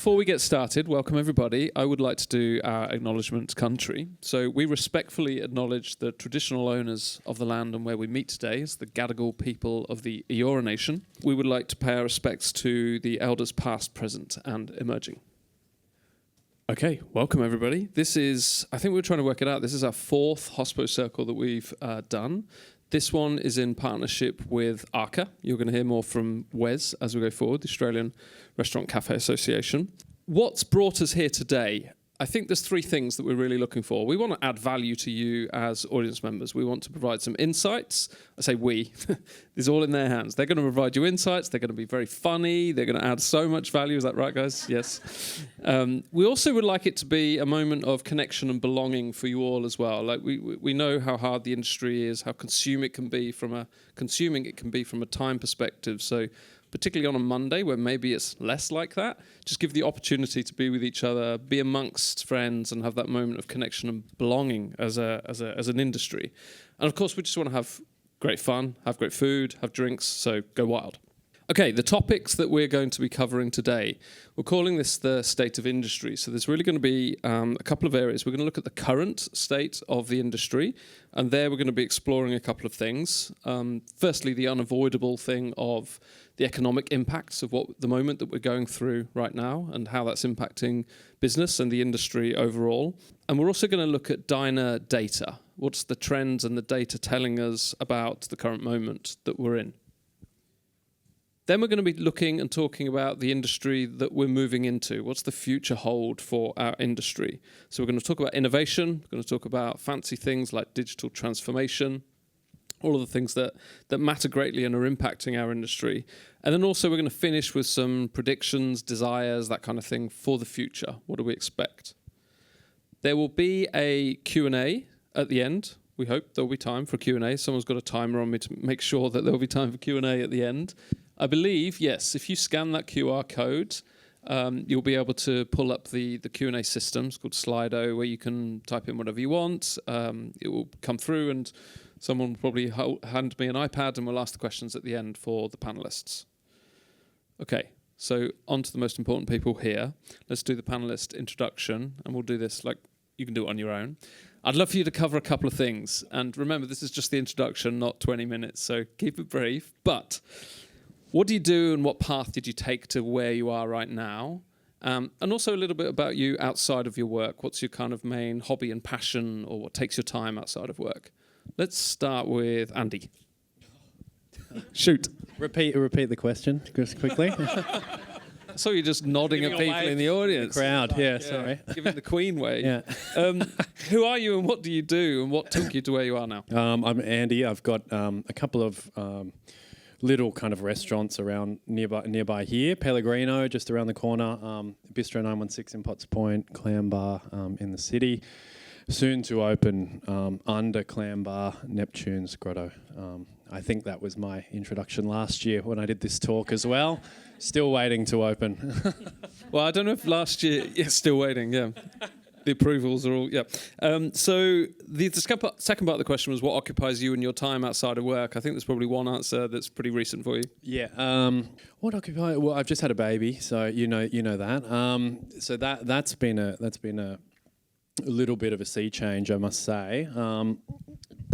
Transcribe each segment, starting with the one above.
before we get started, welcome everybody. I would like to do our acknowledgement country. So we respectfully acknowledge the traditional owners of the land and where we meet today as the Gadigal people of the Eora Nation. We would like to pay our respects to the elders past, present and emerging. Okay, welcome everybody. This is, I think we were trying to work it out, this is our fourth Hospo Circle that we've done. This one is in partnership with ARCA. You're going to hear more from Wes as we go forward, the Australian Restaurant Cafe Association. What's brought us here today? I think there's three things that we're really looking for. We want to add value to you as audience members. We want to provide some insights. I say we. It's all in their hands. They're going to provide you insights. They're going to be very funny. They're going to add so much value. Is that right, guys? Yes. We also would like it to be a moment of connection and belonging for you all as well. Like we know how hard the industry is, how consuming it can be from a time perspective. So particularly on a Monday where maybe it's less like that, just give the opportunity to be with each other, be amongst friends and have that moment of connection and belonging as an industry. And of course, we just want to have great fun, have great food, have drinks, so go wild. Okay, the topics that we're going to be covering today, we're calling this the state of industry. So there's really going to be a couple of areas. We're going to look at the current state of the industry, and there we're going to be exploring a couple of things. Firstly, the unavoidable thing of the economic impacts of the moment that we're going through right now and how that's impacting business and the industry overall. And we're also going to look at diner data. What's the trends and the data telling us about the current moment that we're in? Then we're going to be looking and talking about the industry that we're moving into. What's the future hold for our industry? So we're going to talk about innovation. We're going to talk about fancy things like digital transformation, all of the things that matter greatly and are impacting our industry. And then also we're going to finish with some predictions, desires, that kind of thing for the future. What do we expect? There will be a Q&A at the end. We hope there'll be time for Q&A. Someone's got a timer on me to make sure that there'll be time for Q&A at the end. I believe, yes, if you scan that QR code, you'll be able to pull up the Q&A system. It's called Slido, where you can type in whatever you want. It will come through and someone will probably hand me an iPad and we'll ask the questions at the end for the panelists. Okay, so on to the most important people here. Let's do the panelist introduction, and we'll do this like you can do it on your own. I'd love for you to cover a couple of things. And remember, this is just the introduction, not 20 minutes, so keep it brief. But what do you do and what path did you take to where you are right now? And also a little bit about you outside of your work. What's your kind of main hobby and passion, or what takes your time outside of work? Let's start with Andy. Shoot. Repeat the question just quickly. So you're just nodding at people in the audience. Crowd, yeah, sorry. Giving the Queen wave. Yeah. Who are you and what do you do and what took you to where you are now? I'm Andy. I've got a couple of little kind of restaurants around nearby here. Pellegrino, just around the corner. Bistro 916 in Potts Point. Clam Bar in the city. Soon to open under Clam Bar, Neptune's Grotto. I think that was my introduction last year when I did this talk as well. Still waiting to open. Well, I don't know if last year... Yeah, still waiting, yeah. The approvals are all... Yeah. So the second part of the question was what occupies you and your time outside of work. I think there's probably one answer that's pretty recent for you. Yeah. What occupies... Well, I've just had a baby, so you know that. So that's been a little bit of a sea change, I must say.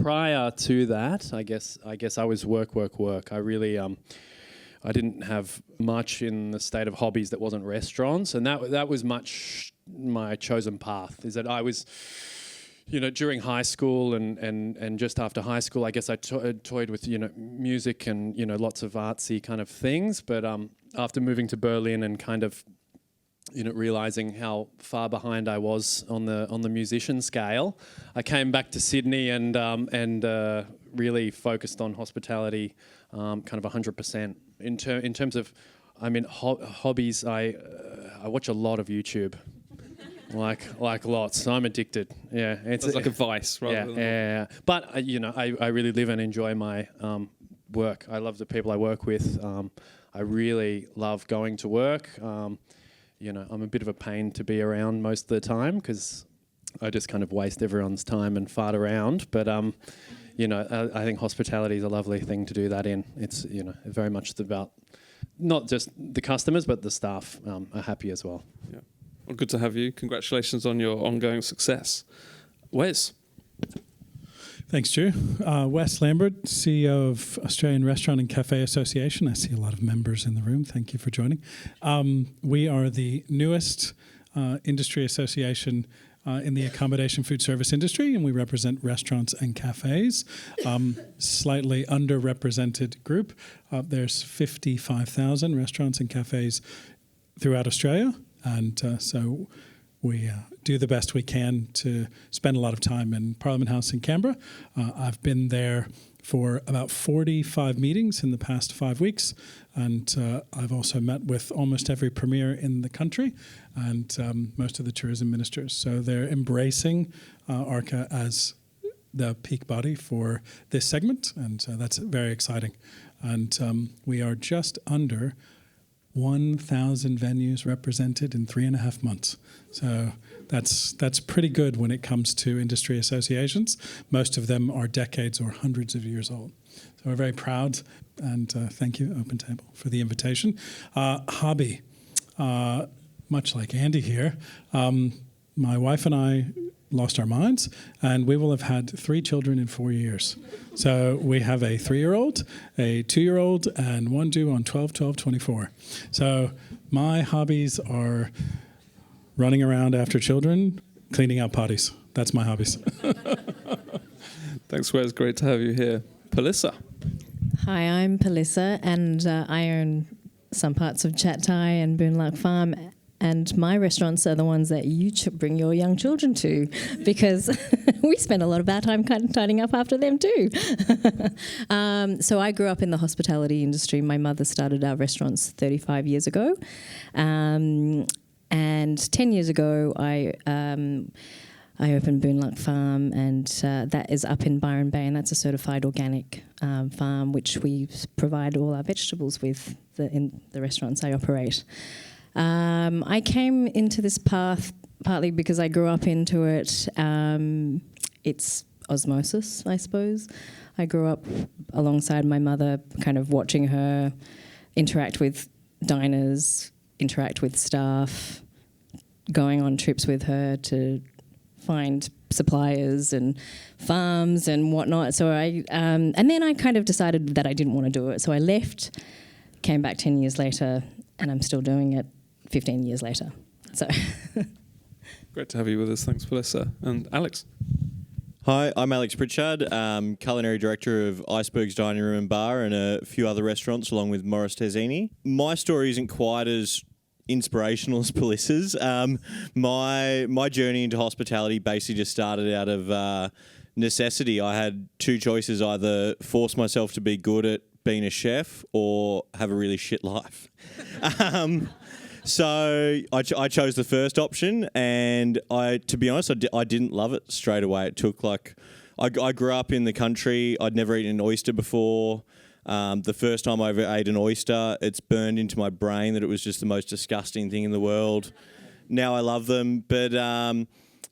Prior to that, I guess I was work. I really I didn't have much in the state of hobbies that wasn't restaurants, and that was much my chosen path. Is that I was, during high school and just after high school, I guess I toyed with music and lots of artsy kind of things. But after moving to Berlin and kind of realising how far behind I was on the musician scale, I came back to Sydney and really focused on hospitality, kind of 100%. In terms of, hobbies, I watch a lot of YouTube, like lots. I'm addicted. Yeah, it's like a vice, rather than yeah. But I really live and enjoy my work. I love the people I work with. I really love going to work. I'm a bit of a pain to be around most of the time because I just kind of waste everyone's time and fart around. But, I think hospitality is a lovely thing to do that in. It's, very much about not just the customers, but the staff are happy as well. Yeah. Well, good to have you. Congratulations on your ongoing success. Wes? Thanks, Drew. Wes Lambert, CEO of Australian Restaurant and Cafe Association. I see a lot of members in the room. Thank you for joining. We are the newest industry association in the accommodation food service industry, and we represent restaurants and cafes. Slightly underrepresented group. There's 55,000 restaurants and cafes throughout Australia, and so we do the best we can to spend a lot of time in Parliament House in Canberra. I've been there for about 45 meetings in the past 5 weeks, and I've also met with almost every premier in the country and most of the tourism ministers. So they're embracing ARCA as the peak body for this segment, and that's very exciting. And we are just under 1,000 venues represented in 3.5 months. So that's pretty good when it comes to industry associations. Most of them are decades or hundreds of years old. So we're very proud, and thank you, OpenTable, for the invitation. Hobby, much like Andy here, my wife and I lost our minds, and we will have had 3 children in 4 years. So we have a 3-year-old, a 2-year-old, and one due on 12/12/24. So my hobbies are running around after children, cleaning out potties. That's my hobbies. Thanks, Wes. Great to have you here. Palissa? Hi, I'm Palissa, and I own some parts of Chattai and Boonlark Farm. And my restaurants are the ones that you bring your young children to, because we spend a lot of our time kind of tidying up after them too. So I grew up in the hospitality industry. My mother started our restaurants 35 years ago. And 10 years ago, I opened Boonlark Farm, and that is up in Byron Bay, and that's a certified organic farm, which we provide all our vegetables with in the restaurants I operate. I came into this path partly because I grew up into it. It's osmosis, I suppose. I grew up alongside my mother, kind of watching her interact with diners, interact with staff, going on trips with her to find suppliers and farms and whatnot. So and then I kind of decided that I didn't want to do it. So I left, came back 10 years later, and I'm still doing it 15 years later. So Great to have you with us. Thanks, Palissa. And Alex? Hi, I'm Alex Pritchard, culinary director of Iceberg's Dining Room and Bar and a few other restaurants along with Morris Terzini. My story isn't quite as inspirational as Palissa's. My journey into hospitality basically just started out of necessity. I had 2 choices: either force myself to be good at being a chef or have a really shit life. So I chose the first option, and to be honest, I didn't love it straight away. It took I grew up in the country. I'd never eaten an oyster before. The first time I ever ate an oyster, it's burned into my brain that it was just the most disgusting thing in the world. Now I love them, but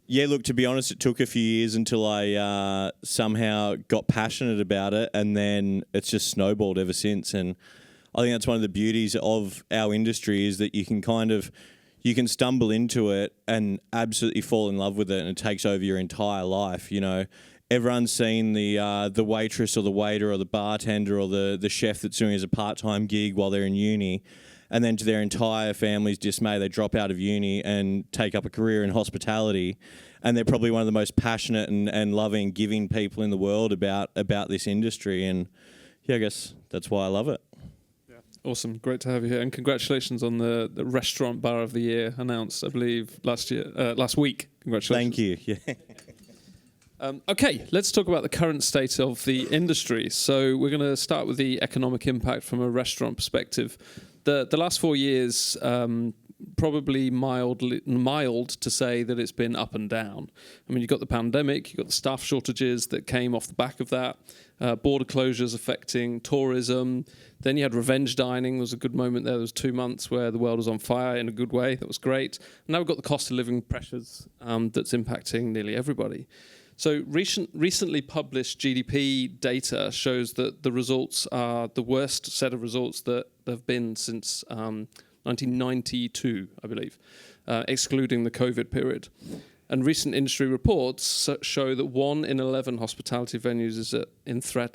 yeah, look, to be honest, it took a few years until I somehow got passionate about it, and then it's just snowballed ever since. And I think that's one of the beauties of our industry, is that you can stumble into it and absolutely fall in love with it, and it takes over your entire life. You know, everyone's seen the waitress or the waiter or the bartender or the chef that's doing it as a part-time gig while they're in uni. And then to their entire family's dismay, they drop out of uni and take up a career in hospitality. And they're probably one of the most passionate and loving, giving people in the world about this industry. And yeah, I guess that's why I love it. Yeah. Awesome. Great to have you here. And congratulations on the Restaurant Bar of the Year announced, I believe, last week. Congratulations. Thank you. Yeah. Okay, let's talk about the current state of the industry. So we're going to start with the economic impact from a restaurant perspective. The last 4 years, probably mild to say that it's been up and down. I mean, you've got the pandemic, you've got the staff shortages that came off the back of that, border closures affecting tourism. Then you had revenge dining. There was a good moment there. There was 2 months where the world was on fire in a good way. That was great. And now we've got the cost of living pressures that's impacting nearly everybody. So recently published GDP data shows that the results are the worst set of results that there have been since 1992, I believe, excluding the COVID period. And recent industry reports show that 1 in 11 hospitality venues is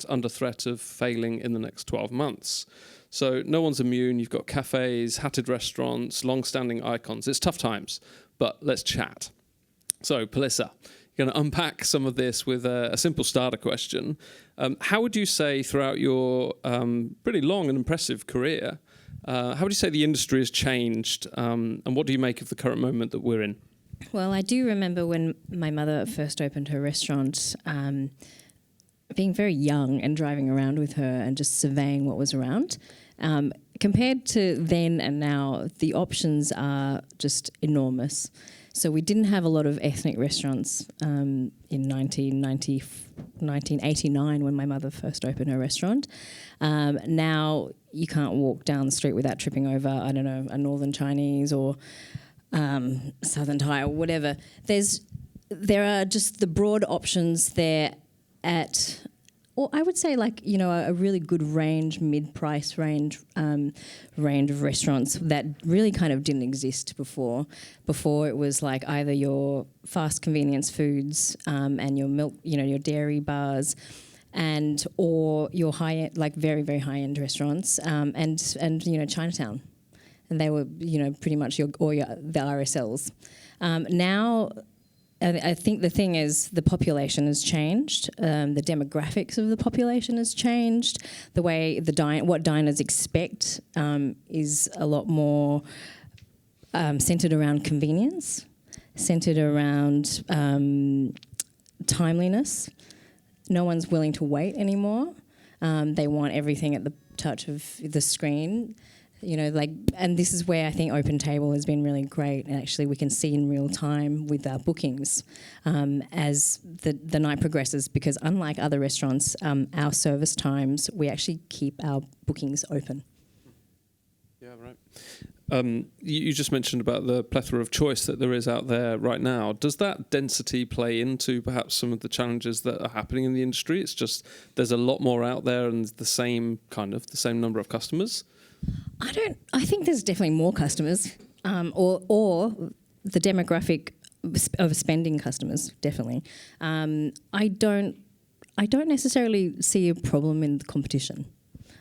under threat of failing in the next 12 months. So no one's immune. You've got cafes, hatted restaurants, long-standing icons. It's tough times, but let's chat. So, Palissa, you're going to unpack some of this with a simple starter question. How would you say throughout your pretty long and impressive career, how would you say the industry has changed, and what do you make of the current moment that we're in? Well, I do remember when my mother first opened her restaurant, being very young and driving around with her and just surveying what was around. Compared to then and now, the options are just enormous. So we didn't have a lot of ethnic restaurants in 1989 when my mother first opened her restaurant. Now you can't walk down the street without tripping over, I don't know, a Northern Chinese or Southern Thai or whatever. There are just the broad options there at, or I would say like, you know, a really good range, mid-price range of restaurants that really kind of didn't exist before. Before it was like either your fast convenience foods and your milk, you know, your dairy bars, or your high-end, like very, very high-end restaurants, and you know, Chinatown. And they were, you know, pretty much the RSLs. Now, I think the thing is the population has changed. The demographics of the population has changed. The way what diners expect is a lot more centred around convenience, centred around timeliness. No one's willing to wait anymore. They want everything at the touch of the screen. You know, like, and this is where I think OpenTable has been really great. And actually, we can see in real time with our bookings as the night progresses. Because unlike other restaurants, our service times, we actually keep our bookings open. Yeah, right. You just mentioned about the plethora of choice that there is out there right now. Does that density play into perhaps some of the challenges that are happening in the industry? It's just there's a lot more out there and the same number of customers. I think there's definitely more customers, or the demographic of spending customers, definitely. I don't necessarily see a problem in the competition.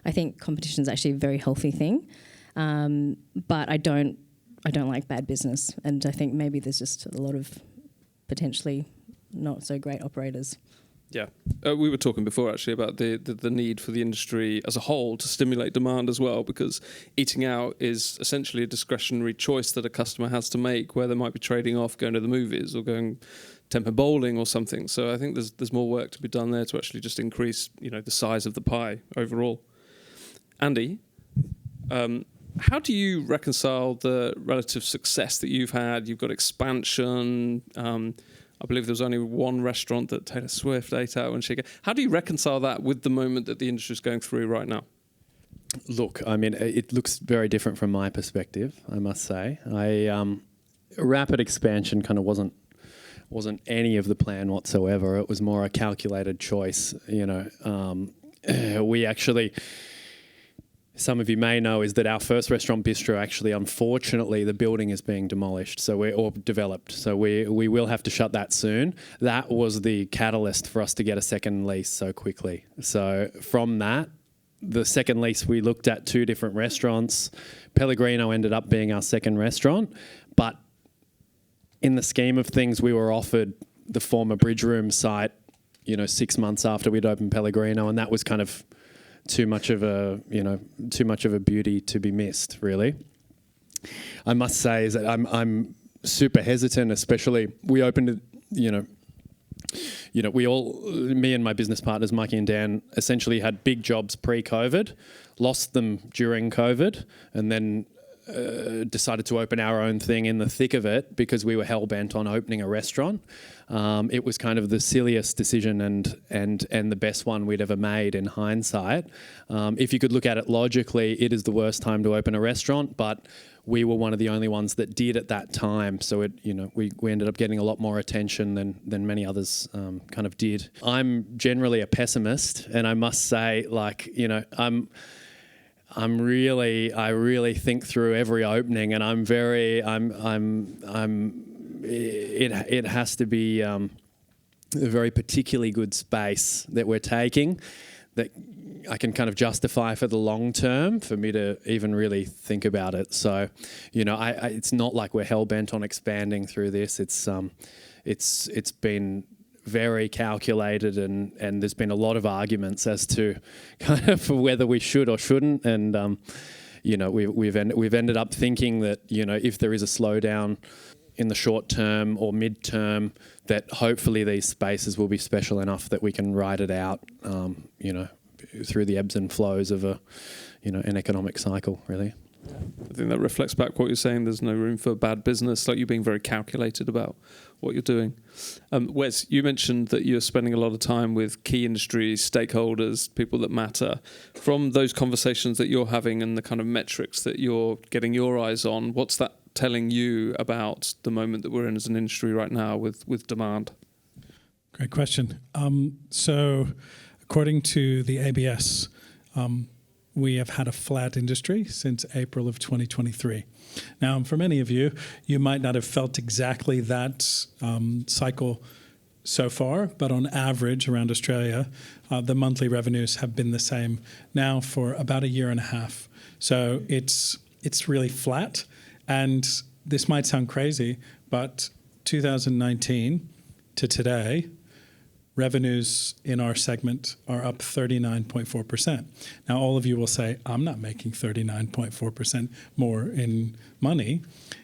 I think competition is actually a very healthy thing, but I don't like bad business, and I think maybe there's just a lot of potentially not so great operators. Yeah, we were talking before actually about the need for the industry as a whole to stimulate demand as well, because eating out is essentially a discretionary choice that a customer has to make, where they might be trading off going to the movies or going temper bowling or something. So I think there's more work to be done there to actually just increase, you know, the size of the pie overall. Andy, how do you reconcile the relative success that you've had? You've got expansion. I believe there was only one restaurant that Taylor Swift ate out when she came. How do you reconcile that with the moment that the industry is going through right now? Look, I mean, it looks very different from my perspective, I must say. Rapid expansion kind of wasn't any of the plan whatsoever. It was more a calculated choice, you know. We actually... Some of you may know is that our first restaurant bistro actually, unfortunately, the building is being demolished, or developed. So we will have to shut that soon. That was the catalyst for us to get a second lease so quickly. So from that, the second lease, we looked at 2 different restaurants. Pellegrino ended up being our second restaurant, but in the scheme of things, we were offered the former Bridge Room site, you know, 6 months after we'd opened Pellegrino, and that was kind of too much of a beauty to be missed, really. I must say is that I'm super hesitant, especially we opened it, you know, me and my business partners, Mikey and Dan, essentially had big jobs pre-COVID, lost them during COVID, and then decided to open our own thing in the thick of it because we were hell-bent on opening a restaurant. It was kind of the silliest decision and the best one we'd ever made in hindsight. If you could look at it logically, it is the worst time to open a restaurant, but we were one of the only ones that did at that time. So it, you know, we ended up getting a lot more attention than many others kind of did. I'm generally a pessimist, and I must say, like, you know, I really think through every opening, and it has to be a very particularly good space that we're taking that I can kind of justify for the long term for me to even really think about it. So, it's not like we're hell bent on expanding through this. It's been very calculated, and there's been a lot of arguments as to kind of whether we should or shouldn't. And we've ended up thinking that if there is a slowdown in the short term or mid term, that hopefully these spaces will be special enough that we can ride it out, through the ebbs and flows of an economic cycle, really. I think that reflects back what you're saying. There's no room for bad business, like you being very calculated about what you're doing. Wes, you mentioned that you're spending a lot of time with key industry stakeholders, people that matter. From those conversations that you're having and the kind of metrics that you're getting your eyes on, what's that telling you about the moment that we're in as an industry right now with demand? Great question. So according to the ABS, we have had a flat industry since April of 2023. Now, for many of you, you might not have felt exactly that cycle so far, but on average around Australia, the monthly revenues have been the same now for about a year and a half. So it's really flat. And this might sound crazy, but 2019 to today, revenues in our segment are up 39.4%. Now, all of you will say, I'm not making 39.4% more in money.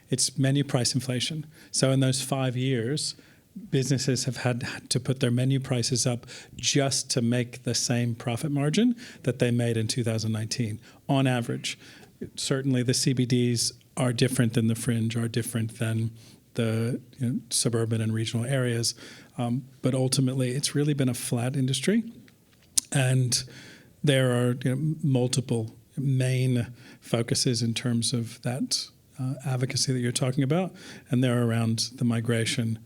It's menu price inflation. So in those 5 years, businesses have had to put their menu prices up just to make the same profit margin that they made in 2019, on average. Certainly the CBDs are different than the fringe, are different than the suburban and regional areas. But ultimately, it's really been a flat industry. And there are multiple main focuses in terms of that advocacy that you're talking about. And they're around the migration,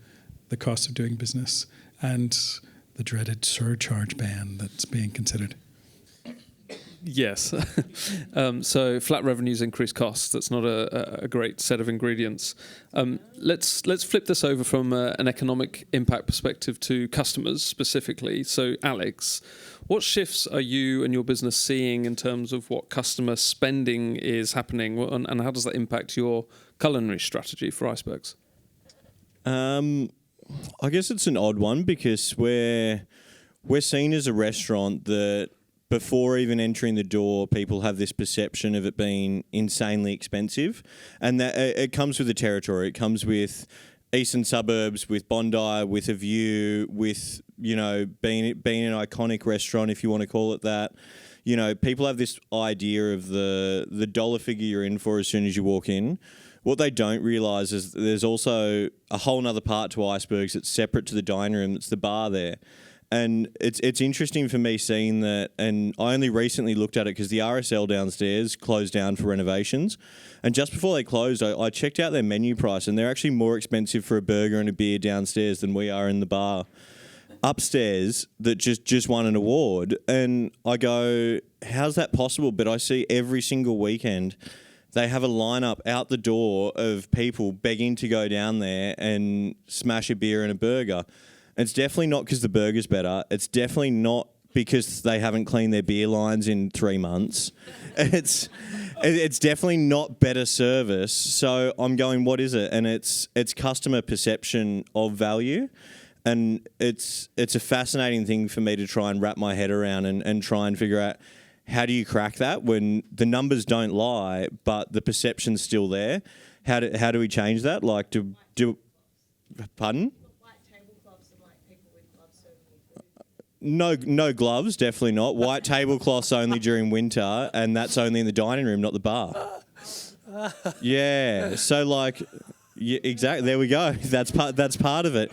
the cost of doing business, and the dreaded surcharge ban that's being considered. Yes. So flat revenues increase costs. That's not a great set of ingredients. Let's flip this over from an economic impact perspective to customers specifically. So Alex, what shifts are you and your business seeing in terms of what customer spending is happening, and how does that impact your culinary strategy for icebergs? I guess it's an odd one because we're seen as a restaurant that before even entering the door, people have this perception of it being insanely expensive, and that it comes with the territory. It comes with eastern suburbs, with Bondi, with a view, with being an iconic restaurant, if you want to call it that. People have this idea of the dollar figure you're in for as soon as you walk in. What they don't realise is there's also a whole nother part to icebergs that's separate to the dining room. It's the bar there. And it's interesting for me seeing that, and I only recently looked at it because the RSL downstairs closed down for renovations. And just before they closed, I checked out their menu price, and they're actually more expensive for a burger and a beer downstairs than we are in the bar upstairs that just won an award. And I go, how's that possible? But I see every single weekend they have a lineup out the door of people begging to go down there and smash a beer and a burger. It's definitely not because the burger's better. It's definitely not because they haven't cleaned their beer lines in 3 months. It's definitely not better service. So I'm going, what is it? And it's customer perception of value. And it's a fascinating thing for me to try and wrap my head around and try and figure out, how do you crack that when the numbers don't lie, but the perception's still there? How do we change that? Like, pardon? No gloves, definitely not. White tablecloths only during winter, and that's only in the dining room, not the bar. Yeah, so yeah, exactly. There we go. That's part of it.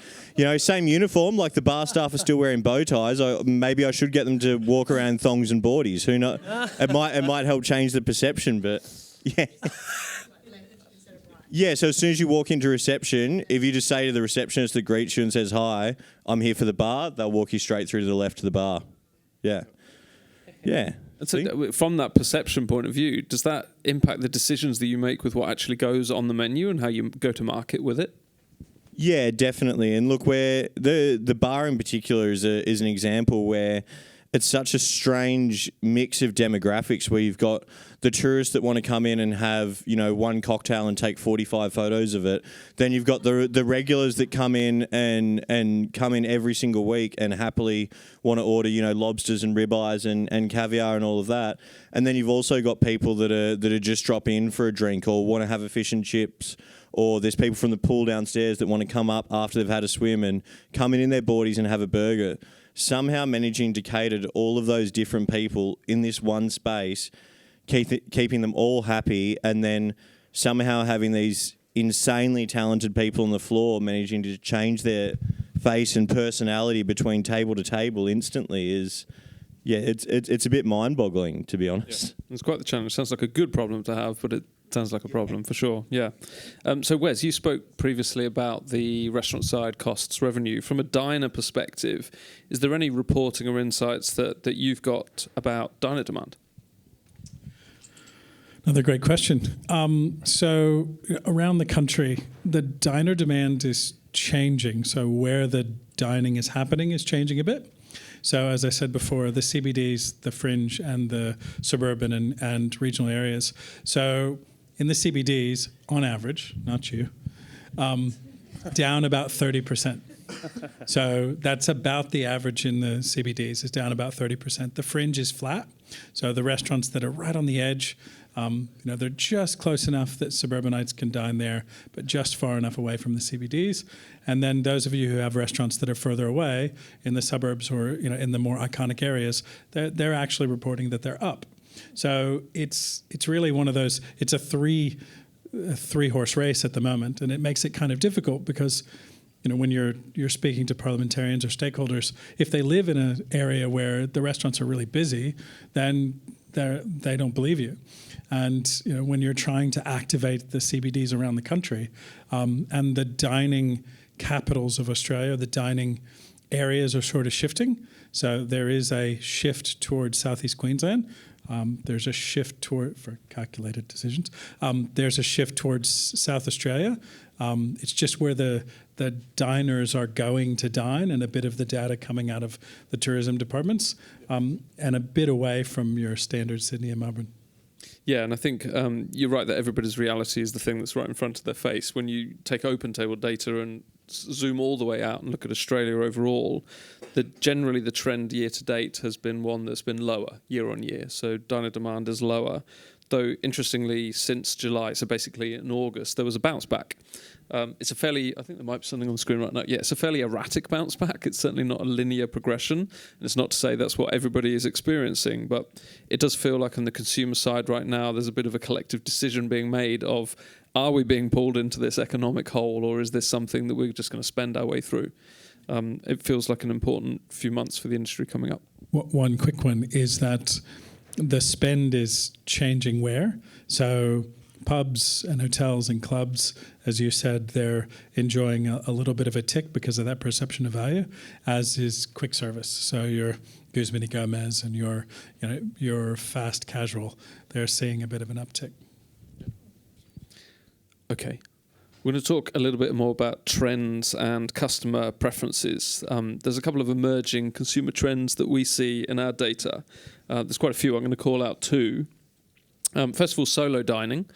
Same uniform. Like the bar staff are still wearing bow ties. Maybe I should get them to walk around in thongs and boardies. Who knows? It might help change the perception. But yeah. Yeah, so as soon as you walk into reception, if you just say to the receptionist that greets you and says, hi, I'm here for the bar, they'll walk you straight through to the left to the bar. Yeah. Yeah. So from that perception point of view, does that impact the decisions that you make with what actually goes on the menu and how you go to market with it? Yeah, definitely. And look, where the bar in particular is an example where it's such a strange mix of demographics, where you've got the tourists that want to come in and have, one cocktail and take 45 photos of it. Then you've got the regulars that come in and come in every single week and happily want to order, lobsters and ribeyes and caviar and all of that. And then you've also got people that are just drop in for a drink or want to have a fish and chips. Or there's people from the pool downstairs that want to come up after they've had a swim and come in their boardies and have a burger. Somehow managing to cater to all of those different people in this one space, keeping them all happy, and then somehow having these insanely talented people on the floor managing to change their face and personality between table to table instantly is, it's a bit mind-boggling, to be honest. Yeah. It's quite the challenge. Sounds like a good problem to have, but it sounds like a problem for sure. Yeah. So Wes, you spoke previously about the restaurant side costs revenue. From a diner perspective, is there any reporting or insights that you've got about diner demand? Another great question. So around the country, the diner demand is changing. So where the dining is happening is changing a bit. So as I said before, the CBDs, the fringe, and the suburban and regional areas. So in the CBDs, on average, not you, down about 30%. So that's about the average in the CBDs, is down about 30%. The fringe is flat. So the restaurants that are right on the edge, they're just close enough that suburbanites can dine there, but just far enough away from the CBDs. And then those of you who have restaurants that are further away in the suburbs or in the more iconic areas, they're actually reporting that they're up. So it's really one of those. It's a three horse race at the moment, and it makes it kind of difficult because when you're speaking to parliamentarians or stakeholders, if they live in an area where the restaurants are really busy, then they don't believe you. And when you're trying to activate the CBDs around the country, and the dining capitals of Australia, the dining areas are sort of shifting. So there is a shift towards Southeast Queensland. There's a shift for calculated decisions. There's a shift towards South Australia. It's just where the diners are going to dine, and a bit of the data coming out of the tourism departments, and a bit away from your standard Sydney and Melbourne. Yeah, and I think you're right that everybody's reality is the thing that's right in front of their face. When you take OpenTable data and zoom all the way out and look at Australia overall, generally the trend year to date has been one that's been lower year on year. So diner demand is lower, though interestingly since July, so basically in August, there was a bounce back. It's a fairly, I think there might be something on the screen right now. Yeah, it's a fairly erratic bounce back. It's certainly not a linear progression. And it's not to say that's what everybody is experiencing, but it does feel like on the consumer side right now, there's a bit of a collective decision being made of, are we being pulled into this economic hole, or is this something that we're just going to spend our way through? It feels like an important few months for the industry coming up. One quick one is that the spend is changing where? So pubs and hotels and clubs, as you said, they're enjoying a little bit of a tick because of that perception of value, as is quick service. So your Guzman y Gomez and your fast casual, they're seeing a bit of an uptick. Okay. We're going to talk a little bit more about trends and customer preferences. There's a couple of emerging consumer trends that we see in our data. There's quite a few. I'm going to call out two. First of all, solo dining.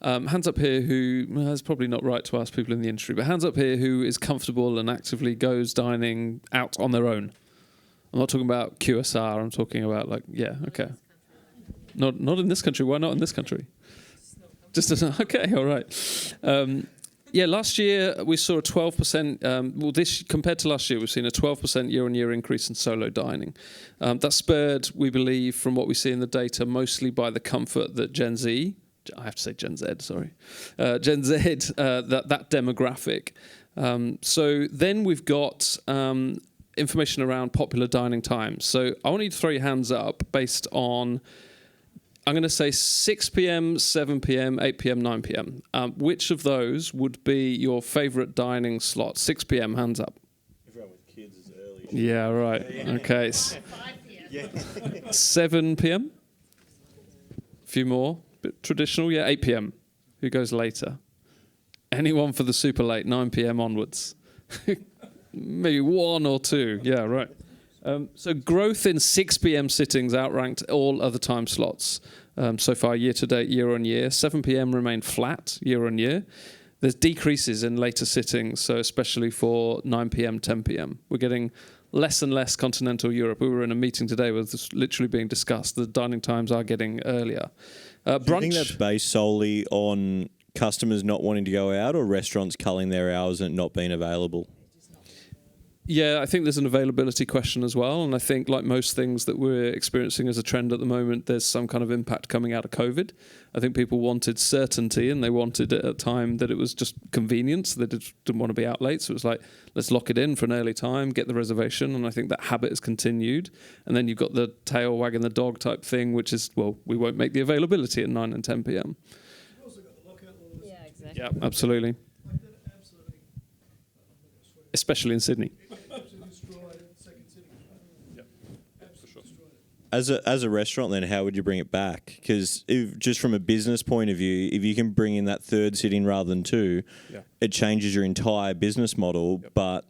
Hands up here who, it's probably not right to ask people in the industry, but hands up here who is comfortable and actively goes dining out on their own. I'm not talking about QSR, I'm talking about okay. Not in this country. Why not in this country? Okay, all right. Last year we saw a 12%. Compared to last year, we've seen a 12% year-on-year increase in solo dining. That's spurred, we believe, from what we see in the data, mostly by the comfort that Gen Z. I have to say Gen Z. Sorry, Gen Z. That demographic. So then we've got information around popular dining times. So I want you to throw your hands up based on. I'm going to say 6 p.m., 7 p.m., 8 p.m., 9 p.m. Which of those would be your favourite dining slot? 6 p.m., hands up. Everyone with kids is early. Yeah, right. Okay. 7 p.m.? few more. Bit traditional, yeah, 8 p.m. Who goes later? Anyone for the super late, 9 p.m. onwards? Maybe one or two. Yeah, right. So growth in 6 p.m. sittings outranked all other time slots. So far, year to date, year on year. 7 p.m. remained flat year on year. There's decreases in later sittings, so especially for 9 p.m., 10 p.m. We're getting less and less continental Europe. We were in a meeting today where this literally being discussed. The dining times are getting earlier. Brunch. Do you think that's based solely on customers not wanting to go out or restaurants culling their hours and not being available? Yeah, I think there's an availability question as well. And I think like most things that we're experiencing as a trend at the moment, there's some kind of impact coming out of COVID. I think people wanted certainty and they wanted at a time that it was just convenience. They didn't want to be out late. So it was like, let's lock it in for an early time, get the reservation. And I think that habit has continued. And then you've got the tail wagging the dog type thing, which is, well, we won't make the availability at 9 and 10 p.m. You've also got the lockout laws. Yeah, exactly. Yeah, absolutely. Like that absolutely. Especially in Sydney. Absolutely destroyed it. Second sitting. Yeah. Absolutely destroyed it. As a restaurant, then how would you bring it back? Because just from a business point of view, if you can bring in that third sitting rather than two, it changes your entire business model. Yep. But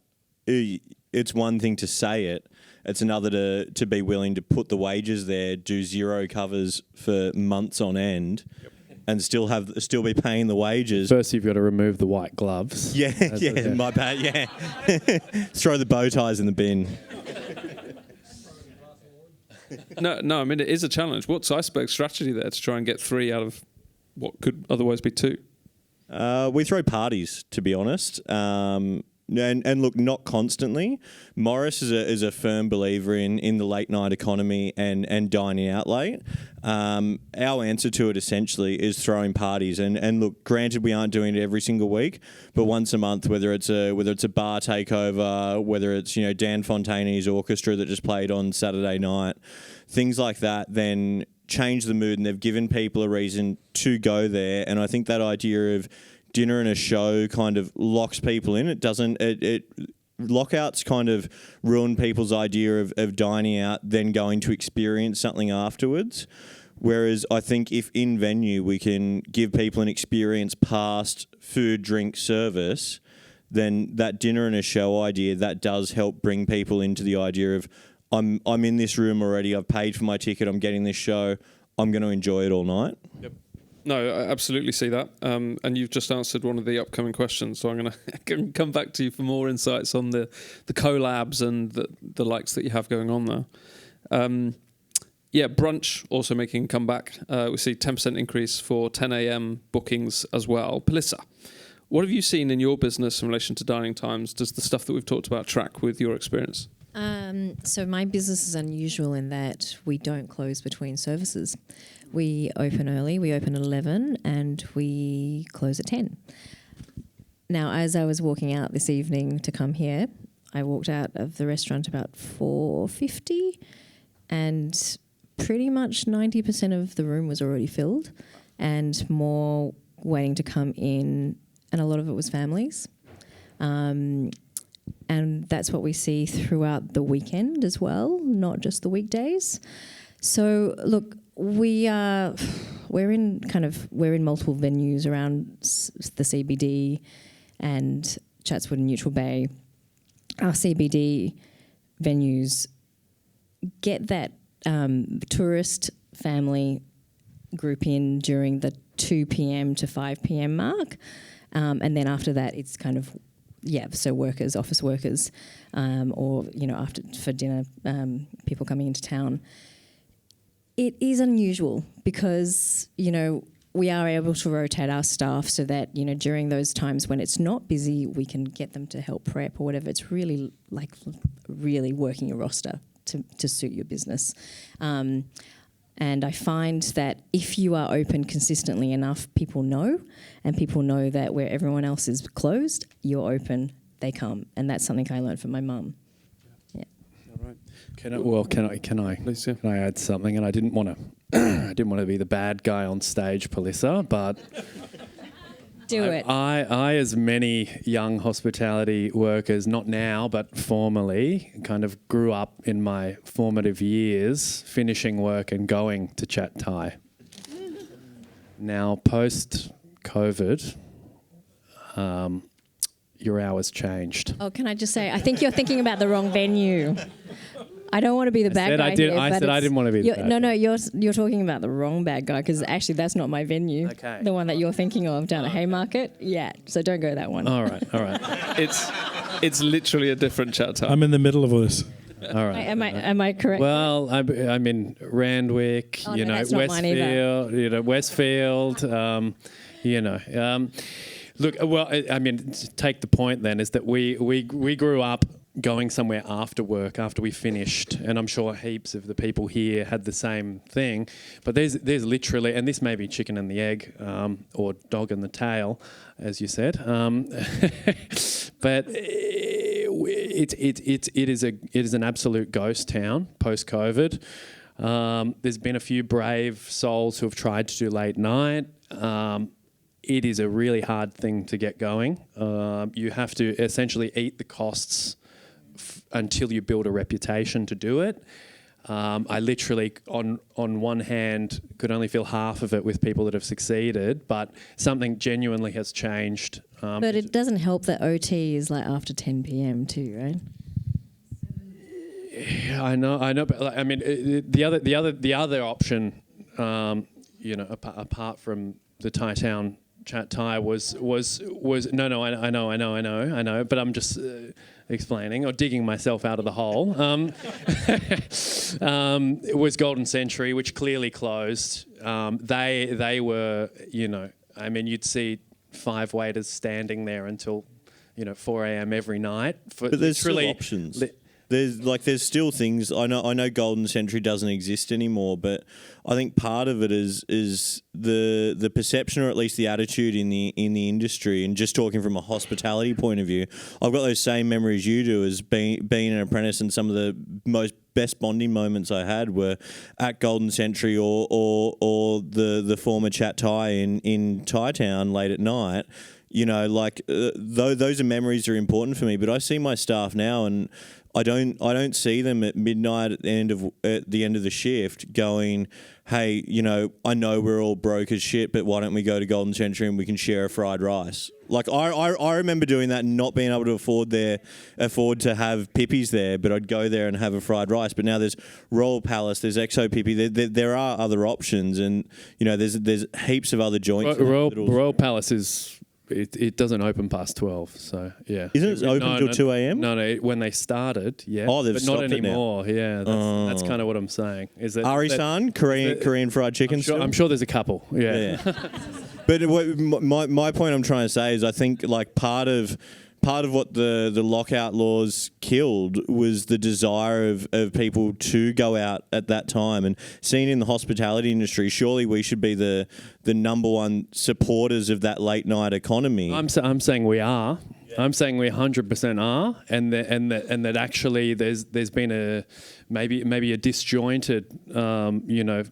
it's one thing to say it; it's another to be willing to put the wages there, do zero covers for months on end. Yep. And still be paying the wages. First, you've got to remove the white gloves. Yeah, my bad. Yeah, throw the bow ties in the bin. No. I mean, it is a challenge. What's Iceberg's strategy there to try and get 3 out of what could otherwise be 2? We throw parties, to be honest. And look, not constantly. Morris is a firm believer in the late night economy and dining out late. Our answer to it essentially is throwing parties. And look, granted, we aren't doing it every single week, but once a month, whether it's a bar takeover, whether it's Dan Fontaini's orchestra that just played on Saturday night, things like that, then change the mood, and they've given people a reason to go there. And I think that idea of dinner and a show kind of locks people in. Lockouts kind of ruin people's idea of dining out, then going to experience something afterwards. Whereas I think if in venue we can give people an experience past food, drink, service, then that dinner and a show idea, that does help bring people into the idea of I'm in this room already, I've paid for my ticket, I'm getting this show, I'm going to enjoy it all night. Yep. No, I absolutely see that. And you've just answered one of the upcoming questions, so I'm going to come back to you for more insights on the collabs and the likes that you have going on there. Brunch also making a comeback. We see 10% increase for 10 a.m. bookings as well. Pelissa, what have you seen in your business in relation to dining times? Does the stuff that we've talked about track with your experience? So my business is unusual in that we don't close between services. We open early, we open at 11 and we close at 10. Now, as I was walking out this evening to come here, I walked out of the restaurant about 4:50 and pretty much 90% of the room was already filled and more waiting to come in, and a lot of it was families. And that's what we see throughout the weekend as well, not just the weekdays. So look, we're in multiple venues around the CBD and Chatswood and Neutral Bay. Our CBD venues get that tourist family group in during the 2 p.m. to 5 p.m. mark, and then after that it's kind of so workers, office workers, or after for dinner, people coming into town. It is unusual because, we are able to rotate our staff so that, during those times when it's not busy, we can get them to help prep or whatever. It's really really working your roster to suit your business. And I find that if you are open consistently enough, people know that where everyone else is closed, you're open, they come. And that's something I learned from my mum. All right. Can I add something? And I didn't want to be the bad guy on stage, Pelissa, but do it. I, as many young hospitality workers, not now but formerly, kind of grew up in my formative years finishing work and going to Chat Thai. Now, post-COVID, your hours changed. Oh, can I just say, I think you're thinking about the wrong venue. I don't want to be the bad guy here. I said I didn't want to be the bad guy. No, you're talking about the wrong bad guy, because actually that's not my venue. Okay. The one that you're thinking of down at Haymarket. Yeah, so don't go that one. All right. It's literally a different chat time. I'm in the middle of this. All right. Am I correct? Well, I'm in Randwick, Oh, no, that's not mine either. Westfield, look, well, I mean, take the point then is that we grew up going somewhere after work, after we finished, and I'm sure heaps of the people here had the same thing. But there's literally, and this may be chicken and the egg, or dog and the tail, as you said. But it is an absolute ghost town post COVID. There's been a few brave souls who have tried to do late night. It is a really hard thing to get going. You have to essentially eat the costs until you build a reputation to do it. I literally, on one hand, could only feel half of it with people that have succeeded, but something genuinely has changed. But it doesn't help that OT is like after 10 p.m. too, right? Yeah, I know. But like, I mean, the other option, apart from the Thai town chat Thai was no. I know. But I'm just explaining or digging myself out of the hole. It was Golden Century, which clearly closed. They were, I mean, you'd see 5 waiters standing there until 4 a.m. every night. But there's still options. There's still things. I know Golden Century doesn't exist anymore, but I think part of it is the perception, or at least the attitude in the industry. And just talking from a hospitality point of view, I've got those same memories you do as being an apprentice, and some of the most best bonding moments I had were at Golden Century or the former Chat Thai in Thai Town late at night. Those are memories that are important for me. But I see my staff now, and I don't see them at midnight at the end of the shift going, hey, I know we're all broke as shit, but why don't we go to Golden Century and we can share a fried rice? Like I remember doing that and not being able to afford to have pippies there, but I'd go there and have a fried rice. But now there's Royal Palace, there's Exo Pippy, there are other options, and there's heaps of other joints. Royal Palace is. It doesn't open past 12, so yeah. Isn't it open till 2 a.m.? No. When they started, yeah. Oh, they've but not stopped it anymore. Yeah, that's kind of what I'm saying. Is that Ari-san, Korean fried chicken? I'm sure there's a couple. Yeah. But my point I'm trying to say is I think like part of what the lockout laws killed was the desire of people to go out at that time. And seen in the hospitality industry, surely we should be the number one supporters of that late night economy. I'm saying we are. Yeah. I'm saying we 100% are, and that actually there's been a maybe a disjointed, almost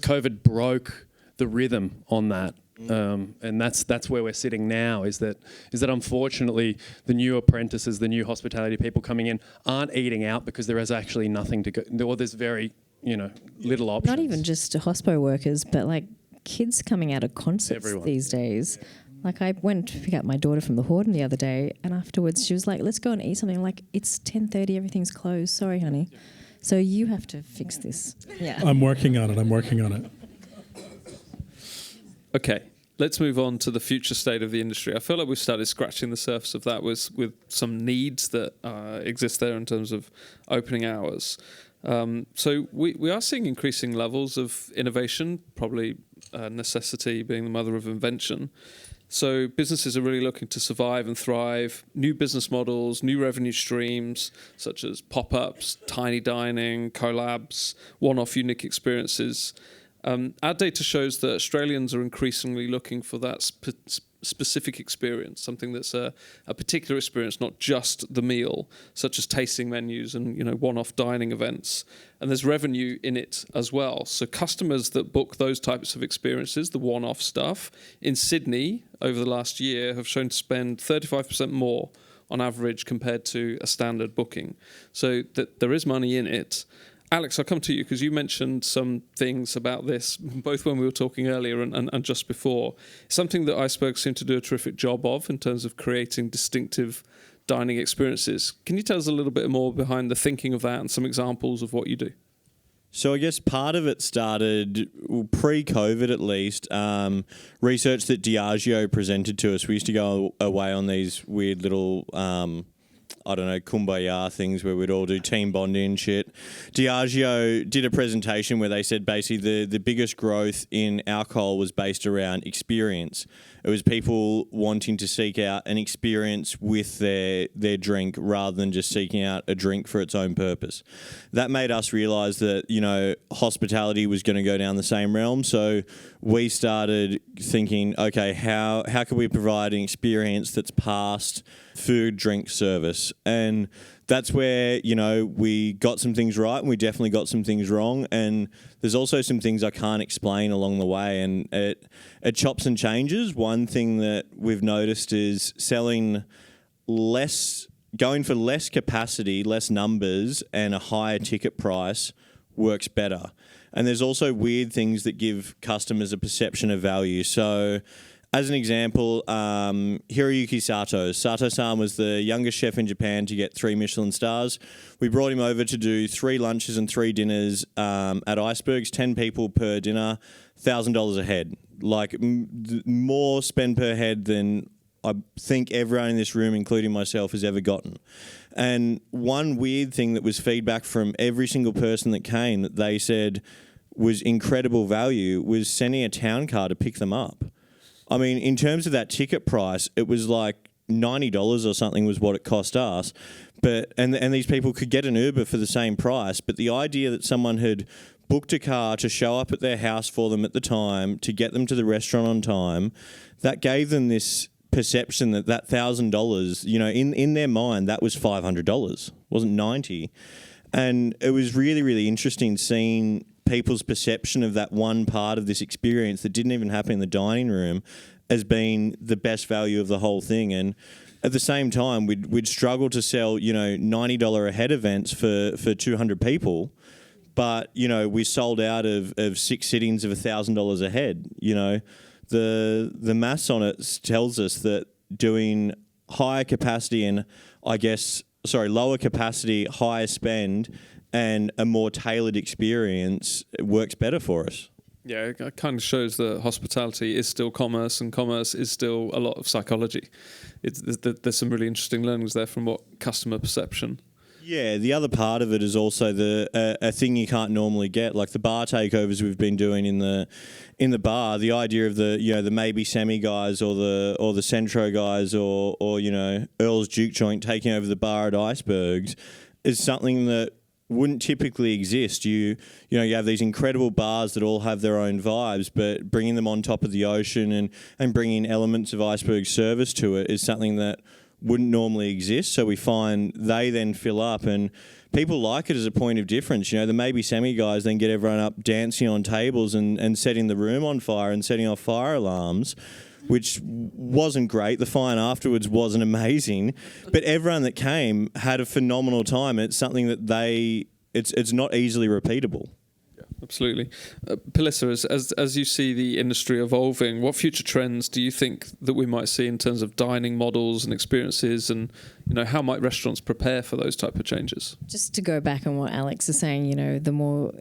COVID broke the rhythm on that. And that's where we're sitting now, is that unfortunately the new apprentices, the new hospitality people coming in aren't eating out because there is actually nothing to go, or there's very little options. Not even just hospo workers, but like kids coming out of concerts these days. Like I went to pick up my daughter from the Horden the other day, and afterwards she was like, let's go and eat something. I'm like, it's 10:30, everything's closed, sorry honey. So you have to fix this. Yeah, I'm working on it. Okay, let's move on to the future state of the industry. I feel like we've started scratching the surface of that with some needs that exist there in terms of opening hours. So we are seeing increasing levels of innovation, probably necessity being the mother of invention. So businesses are really looking to survive and thrive. New business models, new revenue streams, such as pop-ups, tiny dining, collabs, one-off unique experiences. Our data shows that Australians are increasingly looking for that specific experience, something that's a particular experience, not just the meal, such as tasting menus and one-off dining events. And there's revenue in it as well. So customers that book those types of experiences, the one-off stuff, in Sydney over the last year have shown to spend 35% more on average compared to a standard booking. So that there is money in it. Alex, I'll come to you because you mentioned some things about this, both when we were talking earlier and just before. Something that Iceberg seem to do a terrific job of in terms of creating distinctive dining experiences. Can you tell us a little bit more behind the thinking of that and some examples of what you do? So I guess part of it started pre-COVID, at least. Research that Diageo presented to us. We used to go away on these weird little, kumbaya things where we'd all do team bonding and shit. Diageo did a presentation where they said basically the biggest growth in alcohol was based around experience. It was people wanting to seek out an experience with their drink rather than just seeking out a drink for its own purpose. That made us realise that, hospitality was going to go down the same realm. So we started thinking, okay, how can we provide an experience that's past food, drink, service? And that's where, we got some things right and we definitely got some things wrong. And there's also some things I can't explain along the way, and it chops and changes. One thing that we've noticed is going for less capacity, less numbers, and a higher ticket price works better. And there's also weird things that give customers a perception of value. So as an example, Hiroyuki Sato. Sato-san was the youngest chef in Japan to get 3 Michelin stars. We brought him over to do 3 lunches and 3 dinners at Icebergs, 10 people per dinner, $1,000 a head. Like more spend per head than I think everyone in this room, including myself, has ever gotten. And one weird thing that was feedback from every single person that came that they said was incredible value was sending a town car to pick them up. I mean, in terms of that ticket price, it was like $90 or something was what it cost us. But and these people could get an Uber for the same price. But the idea that someone had booked a car to show up at their house for them at the time, to get them to the restaurant on time, that gave them this perception that $1,000, in their mind, that was $500, wasn't $90. And it was really, really interesting seeing people's perception of that one part of this experience that didn't even happen in the dining room as being the best value of the whole thing. And at the same time, we'd struggle to sell, $90 a head events for 200 people. But, we sold out of 6 sittings of $1,000 a head. The maths on it tells us that doing higher capacity and lower capacity, higher spend and a more tailored experience works better for us. Yeah, it kind of shows that hospitality is still commerce, and commerce is still a lot of psychology. There's some really interesting learnings there from what customer perception. Yeah, the other part of it is also a thing you can't normally get, like the bar takeovers we've been doing in the bar. The idea of the maybe semi guys or the Centro guys or Earl's Juke Joint taking over the bar at Icebergs is something that wouldn't typically exist. You have these incredible bars that all have their own vibes, but bringing them on top of the ocean and bringing elements of Iceberg service to it is something that wouldn't normally exist. So we find they then fill up and people like it as a point of difference. The maybe semi guys then get everyone up dancing on tables and setting the room on fire and setting off fire alarms, which wasn't great. The fire afterwards wasn't amazing, but everyone that came had a phenomenal time. It's something that it's not easily repeatable. Absolutely. Palissa, as you see the industry evolving, what future trends do you think that we might see in terms of dining models and experiences, and how might restaurants prepare for those type of changes? Just to go back on what Alex is saying, the more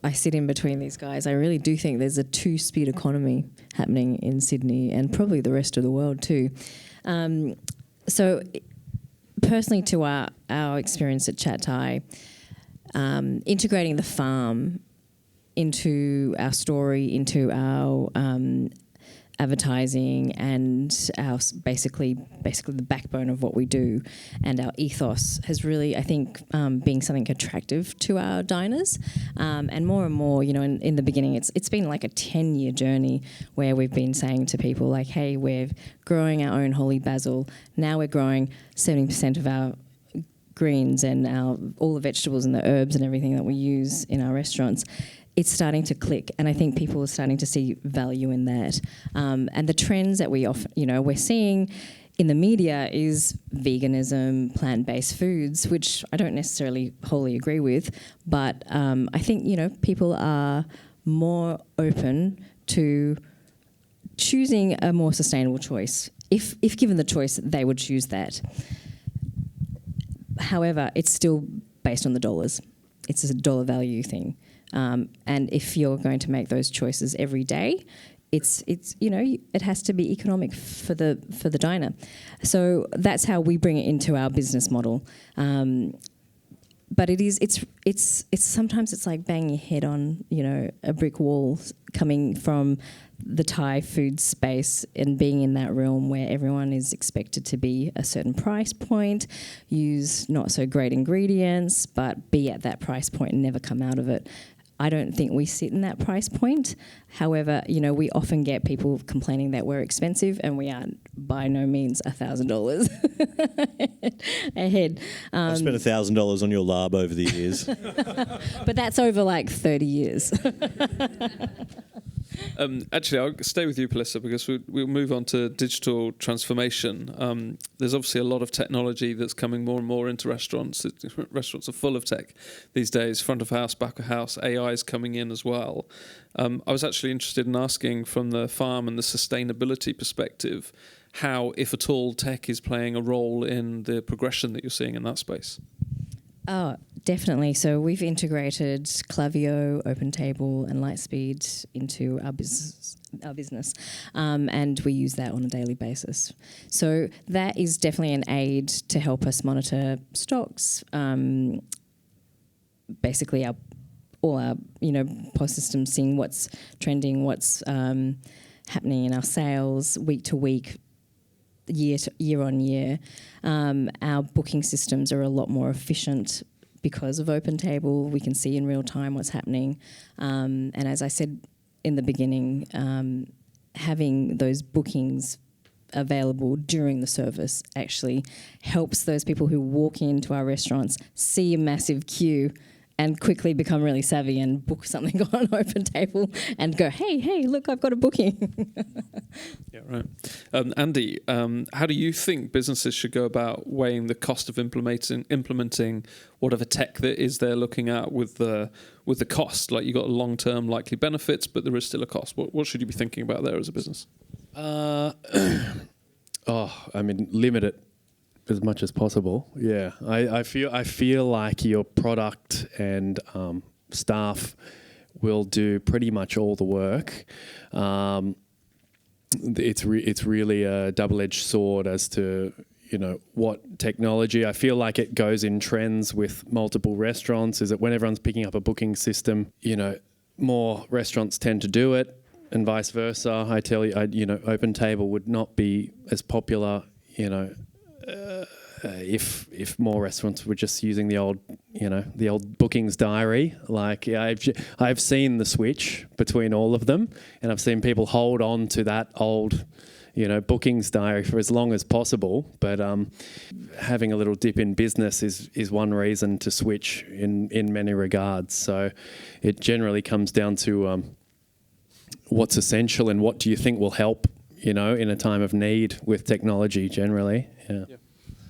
I sit in between these guys, I really do think there's a 2-speed economy happening in Sydney and probably the rest of the world too. So personally to our experience at Chat Thai, integrating the farm into our story, into our advertising and our basically the backbone of what we do and our ethos has really, I think, been something attractive to our diners. And more, in the beginning, it's been like a 10-year journey where we've been saying to people like, hey, we're growing our own holy basil. Now we're growing 70% of our greens and all the vegetables and the herbs and everything that we use in our restaurants. It's starting to click, and I think people are starting to see value in that. And the trends that we often, we're seeing in the media is veganism, plant-based foods, which I don't necessarily wholly agree with, but I think, people are more open to choosing a more sustainable choice. If given the choice, they would choose that. However, it's still based on the dollars. It's a dollar value thing. And if you're going to make those choices every day, it's it has to be economic for the diner. So that's how we bring it into our business model. But it's sometimes it's like banging your head on a brick wall coming from the Thai food space and being in that realm where everyone is expected to be a certain price point, use not so great ingredients, but be at that price point and never come out of it. I don't think we sit in that price point. However, we often get people complaining that we're expensive, and we are by no means $1,000 ahead. I've spent $1,000 on your lab over the years. But that's over like 30 years. Actually, I'll stay with you, Palissa, because we'll move on to digital transformation. There's obviously a lot of technology that's coming more and more into restaurants. Restaurants are full of tech these days, front of house, back of house, AI is coming in as well. I was actually interested in asking from the farm and the sustainability perspective, how, if at all, tech is playing a role in the progression that you're seeing in that space. Oh, definitely. So we've integrated Klaviyo, OpenTable, and Lightspeed into our business, and we use that on a daily basis. So that is definitely an aid to help us monitor stocks. Basically, all our POS systems, seeing what's trending, what's happening in our sales week to week, year on year. Our booking systems are a lot more efficient because of OpenTable. We can see in real time what's happening. And as I said in the beginning, having those bookings available during the service actually helps those people who walk into our restaurants see a massive queue and quickly become really savvy and book something on OpenTable and go, hey, look, I've got a booking. Yeah, right. Andy, how do you think businesses should go about weighing the cost of implementing whatever tech that is they're looking at with the cost? Like, you've got long-term likely benefits, but there is still a cost. What should you be thinking about there as a business? Limit it as much as possible. Yeah, I feel like your product and staff will do pretty much all the work. It's really a double-edged sword as to what technology. I feel like it goes in trends with multiple restaurants. Is that when everyone's picking up a booking system, more restaurants tend to do it, and vice versa. I tell you, OpenTable would not be as popular, if more restaurants were just using the old bookings diary. Like, I've seen the switch between all of them, and I've seen people hold on to that old, bookings diary for as long as possible. But having a little dip in business is one reason to switch in many regards. So it generally comes down to what's essential and what do you think will help, in a time of need with technology generally. Yeah.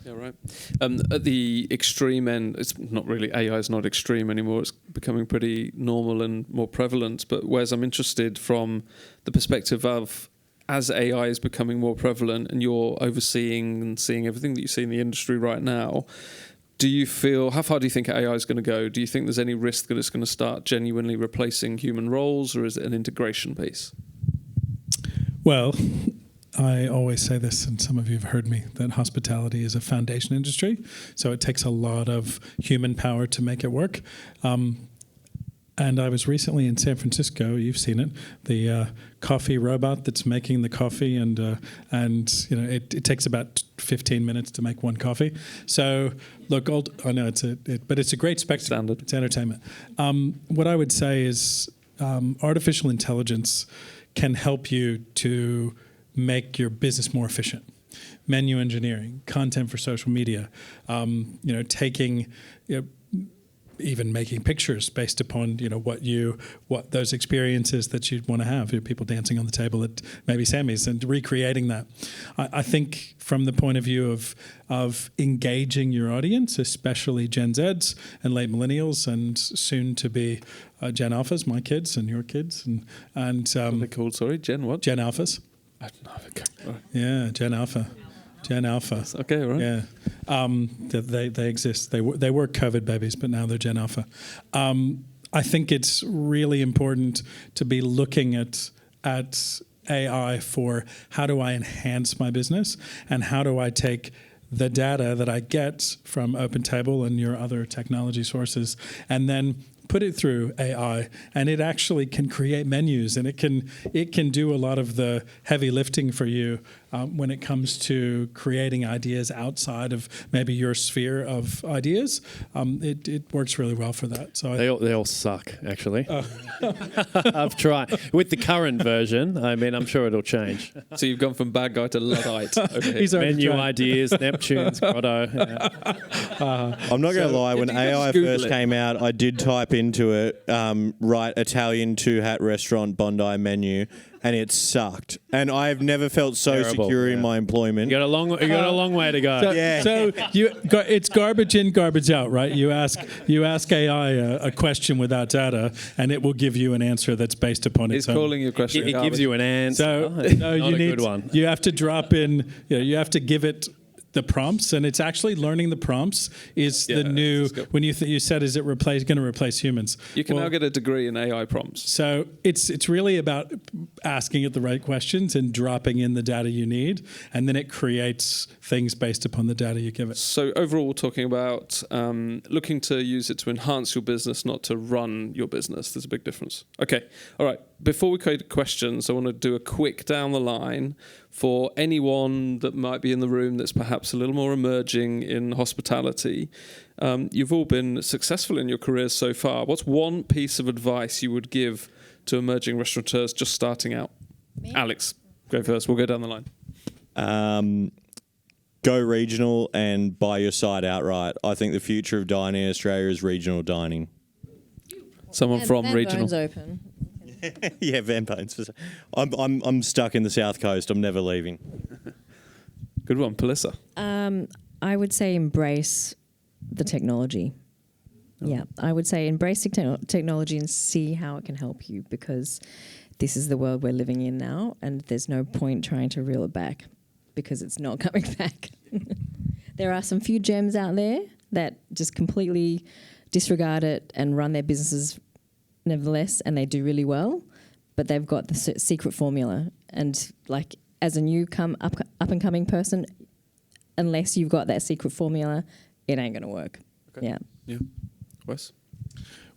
Yeah, right. At the extreme end, it's not really, AI is not extreme anymore. It's becoming pretty normal and more prevalent. But whereas I'm interested from the perspective of, as AI is becoming more prevalent and you're overseeing and seeing everything that you see in the industry right now, how far do you think AI is going to go? Do you think there's any risk that it's going to start genuinely replacing human roles, or is it an integration piece? Well, I always say this, and some of you have heard me, that hospitality is a foundation industry. So it takes a lot of human power to make it work. And I was recently in San Francisco. You've seen it, the coffee robot that's making the coffee, and it takes about 15 minutes to make one coffee. So look, I know but it's a great spectacle. Standard. It's entertainment. What I would say is artificial intelligence can help you to make your business more efficient. Menu engineering, content for social media, taking even making pictures based upon what those experiences that you'd want to have. People dancing on the table at maybe Sammy's and recreating that. I think from the point of view of engaging your audience, especially Gen Zs and late millennials and soon to be Gen Alphas, my kids and your kids, and What are they called? Sorry, Gen what? Gen Alphas. I don't know. Okay. All right. Yeah, Gen Alpha. Gen Alpha. Okay, all right. Yeah, they exist. They were COVID babies, but now they're Gen Alpha. I think it's really important to be looking at AI for how do I enhance my business and how do I take the data that I get from OpenTable and your other technology sources and then put it through AI, and it actually can create menus, and it can do a lot of the heavy lifting for you when it comes to creating ideas outside of maybe your sphere of ideas. It works really well for that. So They all suck, actually. I've tried. With the current version, I mean, I'm sure it'll change. So you've gone from bad guy to Luddite over here. He's already Menu tried. ideas, Neptune's, Grotto. Yeah. I'm not going to lie. When if you just AI Google first it. came out, I did type into it, write Italian 2-hat restaurant Bondi menu, and it sucked. And I've never felt so Terrible, secure in yeah. my employment. You got a long way to go. So, Yeah. so it's garbage in, garbage out, right? You ask AI a question without data, and it will give you an answer that's based upon He's its own. calling your question. It gives you an answer. So It's no, not you a need good one. you have to drop in. You have to give it the prompts, and it's actually learning the prompts is the new. that's good. When you said, is it going to replace humans? You can Well, now get a degree in AI prompts. So it's really about asking it the right questions and dropping in the data you need, and then it creates things based upon the data you give it. So overall, we're talking about looking to use it to enhance your business, not to run your business. There's a big difference. Okay, all right. Before we go to questions, I want to do a quick down the line for anyone that might be in the room that's perhaps a little more emerging in hospitality. You've all been successful in your careers so far. What's one piece of advice you would give to emerging restaurateurs just starting out? Me? Alex, go first. We'll go down the line. Go regional and buy your site outright. I think the future of dining in Australia is regional dining. Someone from regional. Bone's open. Yeah, Van Bones. I'm stuck in the South Coast. I'm never leaving. Good one, Pelissa. I would say embrace the technology. Yeah, I would say embrace technology and see how it can help you, because this is the world we're living in now, and there's no point trying to reel it back because it's not coming back. There are some few gems out there that just completely disregard it and run their businesses nevertheless, and they do really well, but they've got the secret formula. And like as a new up and coming person, unless you've got that secret formula, it ain't going to work. Okay. Yeah. Yeah. Wes?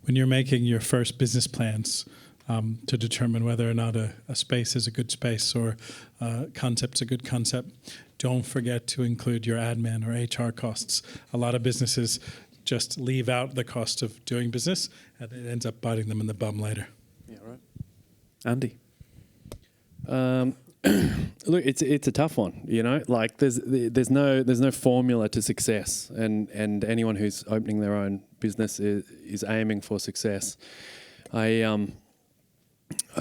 When you're making your first business plans to determine whether or not a space is a good space or a concept's a good concept, don't forget to include your admin or HR costs. A lot of businesses just leave out the cost of doing business, and it ends up biting them in the bum later. Yeah, right. Andy? Look, it's a tough one, you know. Like there's no formula to success, and anyone who's opening their own business is aiming for success. I'd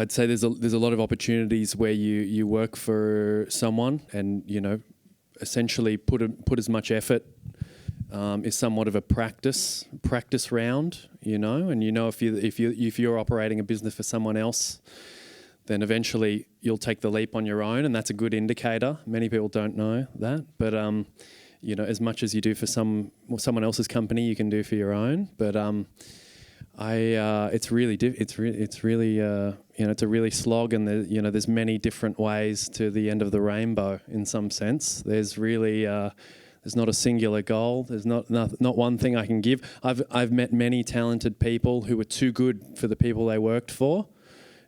say there's a lot of opportunities where you work for someone, and you know, essentially put as much effort. Is somewhat of a practice round, you know, and you know if you're operating a business for someone else, then eventually you'll take the leap on your own, and that's a good indicator. Many people don't know that, but you know, as much as you do for someone else's company, you can do for your own. But it's really you know, it's a really slog, and there's many different ways to the end of the rainbow in some sense. There's really there's not a singular goal. There's not one thing I can give. I've met many talented people who were too good for the people they worked for,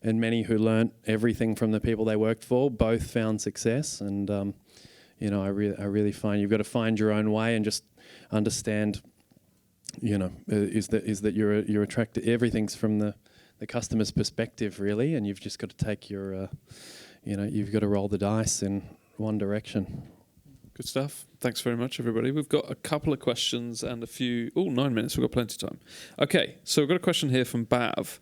and many who learnt everything from the people they worked for. Both found success, and you know, I really find you've got to find your own way and just understand. You know, is that you're attracted. Everything's from the customer's perspective, really, and you've just got to take your, you know, you've got to roll the dice in one direction. Good stuff. Thanks very much, everybody. We've got a couple of questions and a few... 9 minutes. We've got plenty of time. Okay, so we've got a question here from Bav.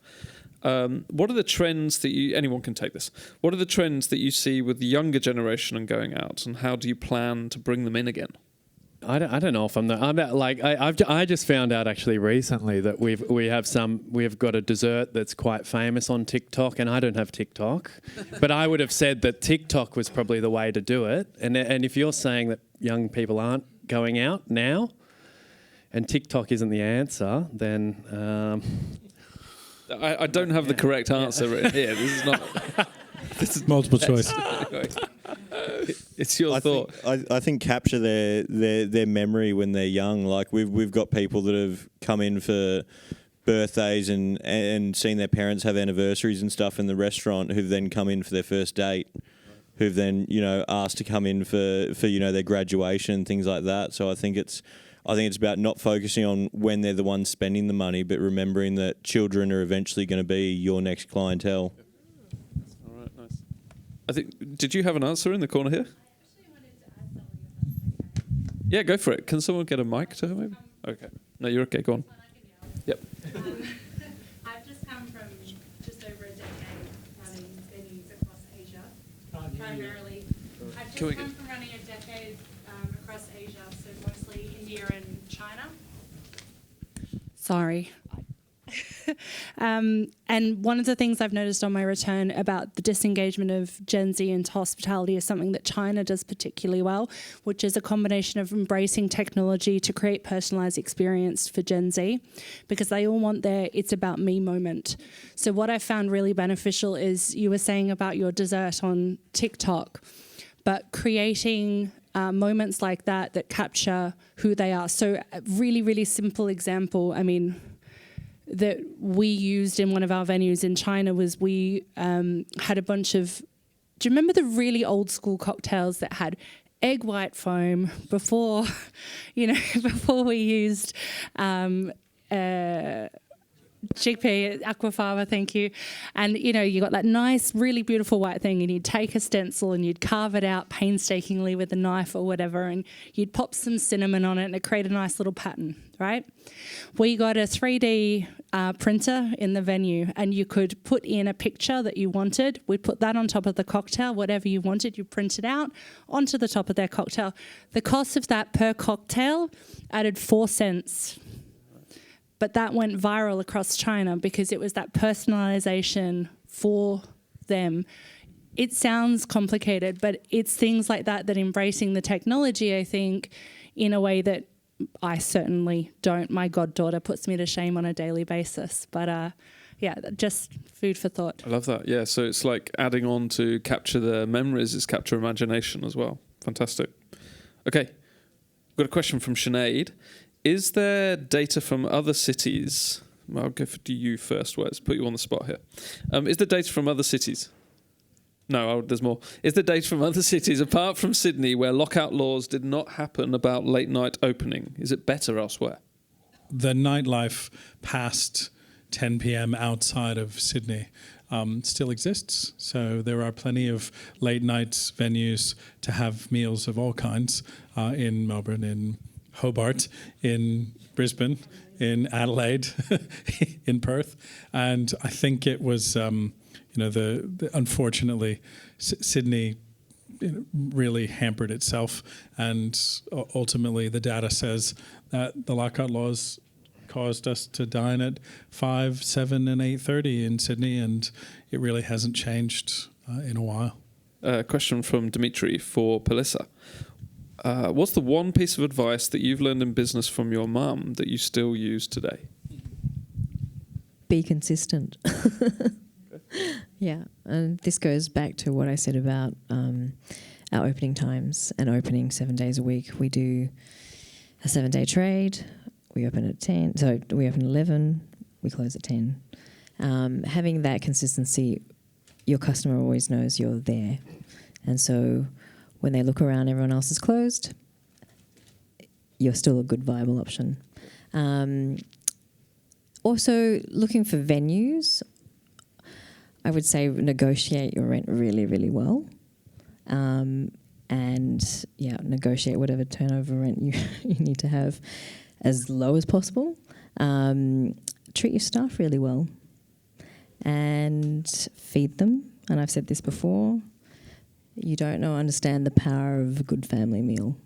What are the trends that you... Anyone can take this. What are the trends that you see with the younger generation and going out, and how do you plan to bring them in again? I don't know if I just found out actually recently that we've got a dessert that's quite famous on TikTok, and I don't have TikTok, but I would have said that TikTok was probably the way to do it. And if you're saying that young people aren't going out now, and TikTok isn't the answer, then I don't have the correct answer written here. This is not. This is Multiple choice. It's your thought. I think capture their memory when they're young. Like we've got people that have come in for birthdays and seen their parents have anniversaries and stuff in the restaurant, who've then come in for their first date, who've then asked to come in for their graduation, things like that. So I think it's about not focusing on when they're the ones spending the money, but remembering that children are eventually going to be your next clientele. All right, nice. I think. Did you have an answer in the corner here? Yeah, go for it. Can someone get a mic to her, maybe? Okay. No, you're okay. Go on. Yep. I've just come from just over a decade running venues across Asia, primarily. I've just come from running a decade across Asia, so mostly India and China. Sorry. And one of the things I've noticed on my return about the disengagement of Gen Z into hospitality is something that China does particularly well, which is a combination of embracing technology to create personalized experience for Gen Z, because they all want their "it's about me" moment. So what I found really beneficial is you were saying about your dessert on TikTok, but creating moments like that capture who they are. So a really, really simple example, that we used in one of our venues in China was we had a bunch of... Do you remember the really old school cocktails that had egg white foam before, before we used chickpea aquafaba, thank you. And, you got that nice, really beautiful white thing, and you'd take a stencil and you'd carve it out painstakingly with a knife or whatever, and you'd pop some cinnamon on it and it created a nice little pattern, right? We got a 3D printer in the venue, and you could put in a picture that you wanted. We'd put that on top of the cocktail, whatever you wanted, you print it out onto the top of their cocktail. The cost of that per cocktail added 4 cents. But that went viral across China because it was that personalization for them. It sounds complicated, but it's things like that embracing the technology, I think, in a way that I certainly don't. My goddaughter puts me to shame on a daily basis. But just food for thought. I love that. Yeah, so it's like adding on to capture the memories is capture imagination as well. Fantastic. Okay, we've got a question from Sinead. Is there data from other cities? I'll go for you first, Wes. Put you on the spot here. Is there data from other cities? No, there's more. Is there data from other cities apart from Sydney where lockout laws did not happen about late night opening? Is it better elsewhere? The nightlife past 10 p.m. outside of Sydney still exists. So there are plenty of late night venues to have meals of all kinds in Melbourne, in Hobart, in Brisbane, in Adelaide, in Perth, and I think it was, unfortunately, Sydney really hampered itself, and ultimately the data says that the lockout laws caused us to dine at 5, 7, and 8:30 in Sydney, and it really hasn't changed in a while. Question from Dimitri for Pelissa. What's the one piece of advice that you've learned in business from your mum that you still use today? Be consistent. Yeah, and this goes back to what I said about our opening times and opening 7 days a week. We do a 7-day trade. We open at 10. So we open at 11. We close at 10. Having that consistency, your customer always knows you're there, and so when they look around, everyone else is closed, you're still a good viable option. Also, looking for venues, I would say negotiate your rent really, really well. And negotiate whatever turnover rent you need to have as low as possible. Treat your staff really well and feed them. And I've said this before, you don't understand the power of a good family meal.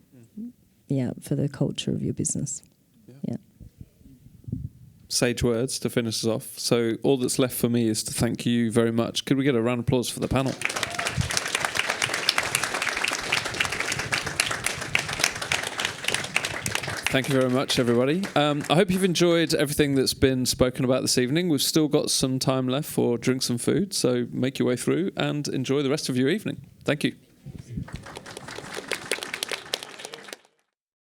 For the culture of your business. Sage words to finish us off. So all that's left for me is to thank you very much. Could we get a round of applause for the panel? Thank you very much, everybody. I hope you've enjoyed everything that's been spoken about this evening. We've still got some time left for drinks and food, so make your way through and enjoy the rest of your evening. Thank you.